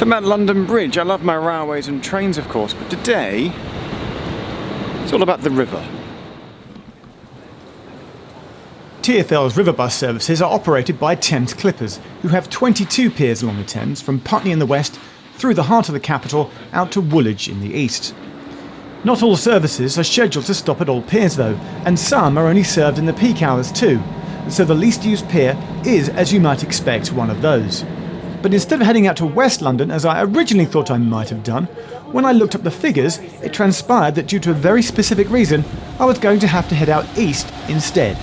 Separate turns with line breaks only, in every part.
Talking about London Bridge, I love my railways and trains of course, but today it's all about the river.
TfL's river bus services are operated by Thames Clippers, who have 22 piers along the Thames, from Putney in the west through the heart of the capital out to Woolwich in the east. Not all services are scheduled to stop at all piers though, and some are only served in the peak hours too, so the least used pier is, as you might expect, one of those. But instead of heading out to West London, as I originally thought I might have done, when I looked up the figures, it transpired that due to a very specific reason, I was going to have to head out east instead.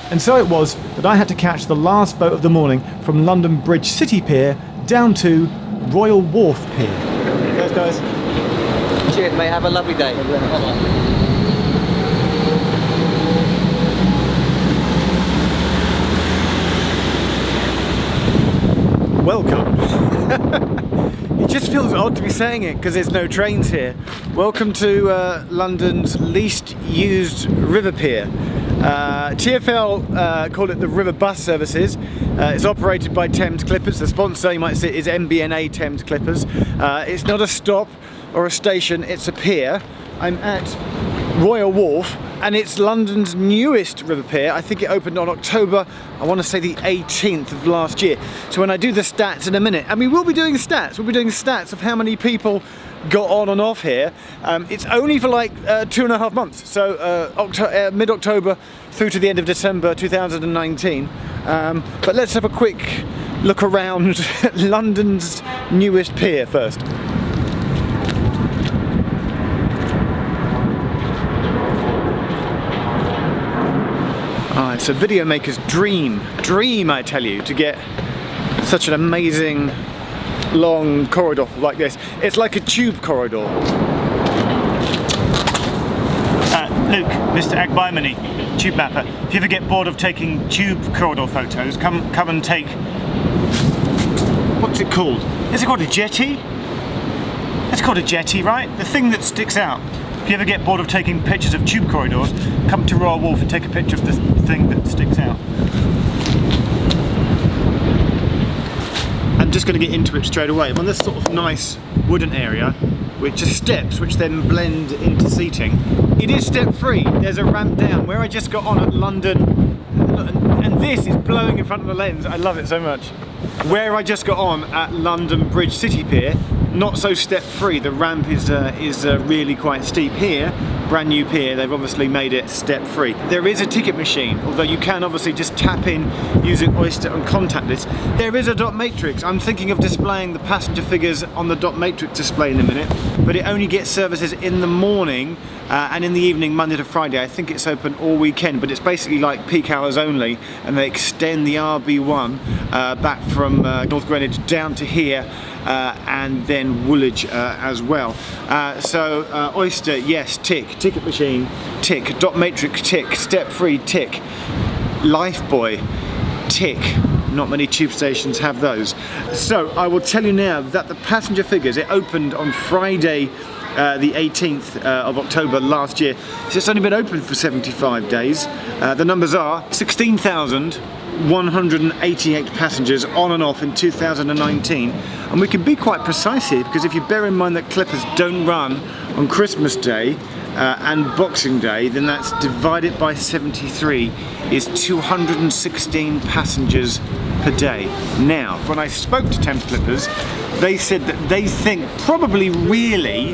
And so it was that I had to catch the last boat of the morning from London Bridge City Pier down to Royal Wharf Pier.
Thanks, guys. Cheers, mate. Have a lovely day.
Welcome. It just feels odd to be saying it because there's no trains here. Welcome to London's least used river pier. TfL call it the River Bus Services. It's operated by Thames Clippers. The sponsor, you might say, is MBNA Thames Clippers. It's not a stop or a station, it's a pier. I'm at Royal Wharf, and it's London's newest river pier. I think it opened on October, I want to say the 18th of last year. So when I do the stats in a minute, and we will be doing stats, we'll be doing stats of how many people got on and off here. It's only for like 2.5 months, so mid-October through to the end of December 2019. But let's have a quick look around London's newest pier first. It's a video maker's dream I tell you, to get such an amazing long corridor like this. It's like a tube corridor.
Luke, Mr. Agbymony, tube mapper. If you ever get bored of taking tube corridor photos, come and take... What's it called? Is it called a jetty? It's called a jetty, right? The thing that sticks out. If you ever get bored of taking pictures of tube corridors, come to Royal Wharf and take a picture of the thing that sticks out.
I'm just going to get into it straight away. I'm on this sort of nice wooden area, which are steps which then blend into seating. It is step free. There's a ramp down. Where I just got on at London, and this is blowing in front of the lens. I love it so much. Where I just got on at London Bridge City Pier, not so step free. The ramp is really quite steep here. Brand new pier, they've obviously made it step free. There is a ticket machine, although you can obviously just tap in using Oyster and contactless. There is a dot matrix. I'm thinking of displaying the passenger figures on the dot matrix display in a minute, but it only gets services in the morning and in the evening, Monday to Friday. I think it's open all weekend, but it's basically like peak hours only, and they extend the RB1 back from North Greenwich down to here, and then Woolwich as well. So Oyster, yes, tick. Ticket machine, tick. Dot matrix, tick. Step free, tick. Lifebuoy, tick. Not many tube stations have those. So I will tell you now that the passenger figures, it opened on Friday the 18th of October last year. So it's only been open for 75 days. The numbers are 16,188 passengers on and off in 2019, and we can be quite precise here because if you bear in mind that Clippers don't run on Christmas Day and Boxing Day, then that's divided by 73 is 216 passengers per day. Now, when I spoke to Thames Clippers, they said that they think probably really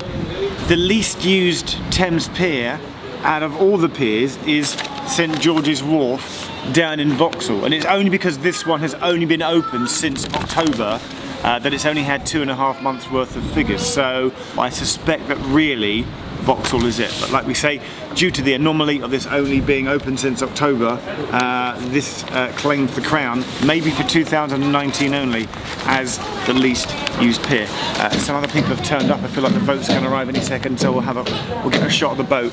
the least used Thames pier out of all the piers is St George's Wharf down in Vauxhall, and it's only because this one has only been open since October that it's only had 2.5 months worth of figures. So I suspect that really Vauxhall is it. But like we say, due to the anomaly of this only being open since October, this claims the crown, maybe for 2019 only, as the least used pier. Some other people have turned up. I feel like the boat's going to arrive any second, so we'll get a shot of the boat,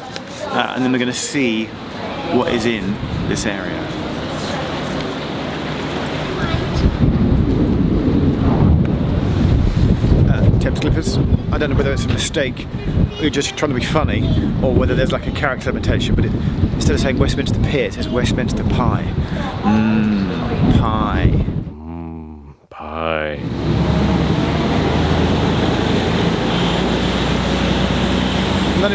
and then we're going to see what is in this area. Thames Clippers. I don't know whether it's a mistake, or just trying to be funny, or whether there's like a character limitation, but instead of saying Westminster Pier, it says Westminster Pie. Pie.
Pie.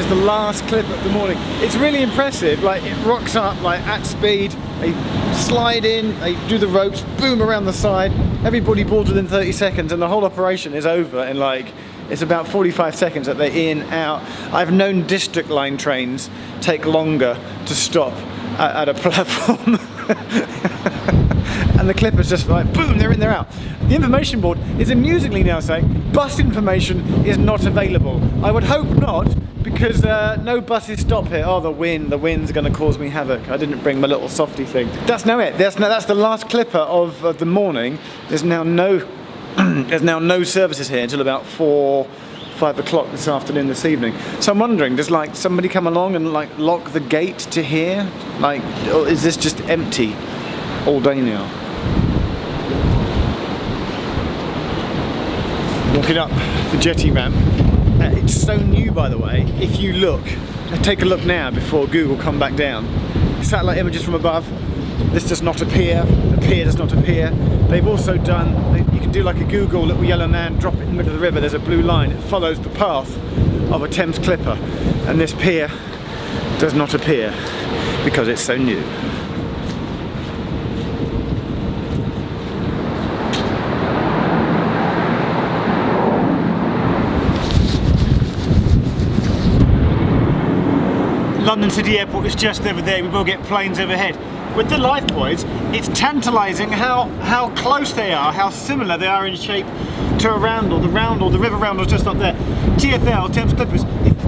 the last clip of the morning. It's really impressive. Like, it rocks up like at speed. They slide in, they do the ropes, boom around the side. Everybody boards within 30 seconds, and the whole operation is over in like, it's about 45 seconds that they're in, out. I've known district line trains take longer to stop at a platform. And the clip is just like, boom, they're in, they're out. The information board is amusingly now saying, bus information is not available. I would hope not, because no buses stop here. Oh, the wind's gonna cause me havoc. I didn't bring my little softy thing. That's now it. That's the last clipper of the morning. There's now no services here until about 5 o'clock this afternoon, this evening. So I'm wondering, does like somebody come along and like lock the gate to here? Like, or is this just empty all day now? Walking up the jetty ramp. It's so new, by the way. If you look, take a look now before Google come back down. Satellite images from above. This does not appear. The pier does not appear. They've also done, you can do like a Google little yellow man, drop it in the middle of the river. There's a blue line. It follows the path of a Thames clipper. And this pier does not appear because it's so new.
London City Airport is just over there. We will get planes overhead. With the life buoys, it's tantalising how close they are, how similar they are in shape to a roundel. The river roundel is just up there. TfL, Thames Clippers.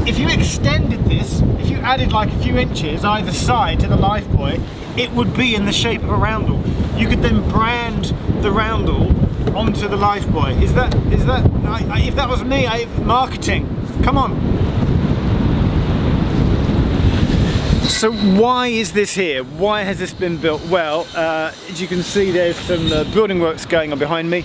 If you extended this, if you added like a few inches either side to the life buoy, it would be in the shape of a roundel. You could then brand the roundel onto the life buoy. If that was me, marketing. Come on. So why is this here? Why has this been built? Well, as you can see, there's some building works going on behind me.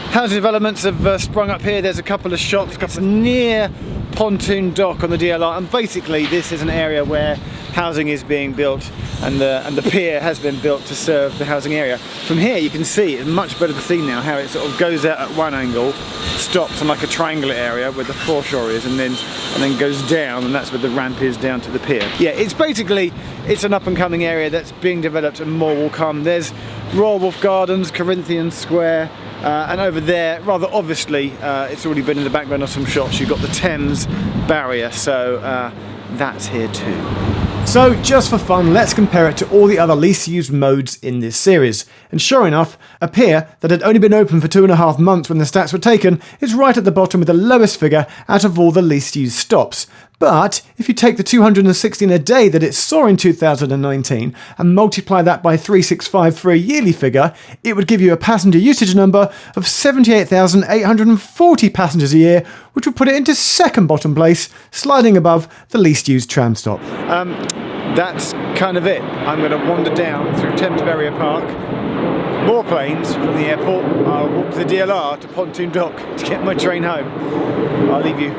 Housing developments have sprung up here. There's a couple of shops, near Pontoon Dock on the DLR, and basically this is an area where housing is being built, and the pier has been built to serve the housing area. From here you can see, it's much better to see now how it sort of goes out at one angle, stops on like a triangular area where the foreshore is, and then goes down, and that's where the ramp is down to the pier. Yeah, it's an up and coming area that's being developed, and more will come. There's Royal Wolf Gardens, Corinthian Square, and over there, rather obviously, it's already been in the background of some shots. You've got the Thames barrier, so that's here too.
So, just for fun, let's compare it to all the other least used modes in this series. And sure enough, a pier that had only been open for 2.5 months when the stats were taken is right at the bottom with the lowest figure out of all the least used stops. But if you take the 216 a day that it saw in 2019 and multiply that by 365 for a yearly figure, it would give you a passenger usage number of 78,840 passengers a year, which would put it into second bottom place, sliding above the least used tram stop.
That's kind of it. I'm going to wander down through Thames Barrier Park. More planes from the airport. I'll walk the DLR to Pontoon Dock to get my train home. I'll leave you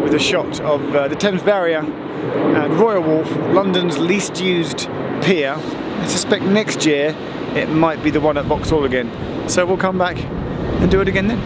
with a shot of the Thames Barrier and Royal Wharf, London's least used pier. I suspect next year it might be the one at Vauxhall again. So we'll come back and do it again then.